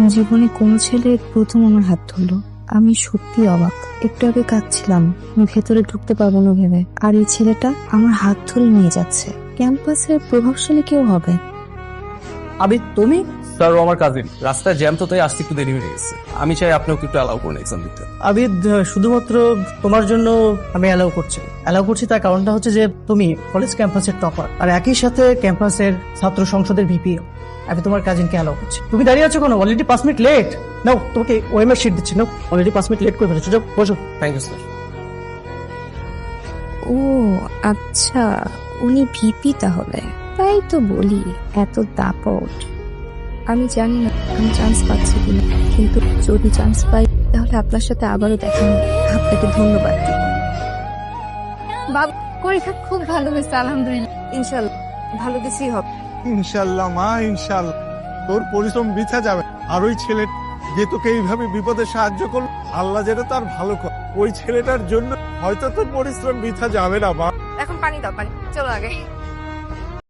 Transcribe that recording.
জীবনে কোনো ছেলে প্রথম আমার হাত ধরলো। আমি সত্যি অবাক, একটু আগে কাঁদছিলাম ভেতরে ঢুকতে পারবো না ভেবে, আর এই ছেলেটা আমার হাত ধরে নিয়ে যাচ্ছে। ক্যাম্পাসের প্রভাবশালী কেউ হবে। আবিদ তুমি? স্যার ও আমার কাজিন, রাস্তায় জ্যাম তো তাই আসতে একটু দেরি হয়ে গেছে। আমি চাই আপনিও একটু অ্যালাউ করুন এক্সাম দিতে। আবিদ, শুধুমাত্র তোমার জন্য আমি অ্যালাউ করছি তার কারণটা হচ্ছে যে তুমি কলেজ ক্যাম্পাসের টপার, আর একই সাথে ক্যাম্পাসের ছাত্র সংসদের ভিপি। আমি তোমার কাজিনকে অ্যালাউ করছি। তুমি দাঁড়িয়ে আছো কোনো? Already 5 minute late. নাও, তোমাকে ওএমআর শিট দিচ্ছি। নাও, অলরেডি 5 মিনিট লেট করে ফেলেছো। যাও বসো। Thank you sir. ও আচ্ছা, উনি ভিপি তাহলে। তাই তো বলি এত দাপট। আমি জানি না আমি চান্স পাচ্ছি কিনা, কিন্তু যদি চান্স পাই তাহলে আপনার সাথে আবারও দেখা হবে। আপনাকে ধন্যবাদ দিব। বাবা, পরীক্ষা খুব ভালো হয়েছে আলহামদুলিল্লাহ। ইনশাল্লাহ ভালো কিছুই হবে। ইনশাল্লাহ মা, ইনশাল্লাহ তোর পরিশ্রম বৃথা যাবে। আর ওই ছেলে যে তোকে এইভাবে বিপদে সাহায্য করলো, আল্লাহ যেন তার ভালো কর। ওই ছেলেটার জন্য হয়তো তোর পরিশ্রম বৃথা যাবে না মা। এখন পানি দাও, পানি। চলো আগে।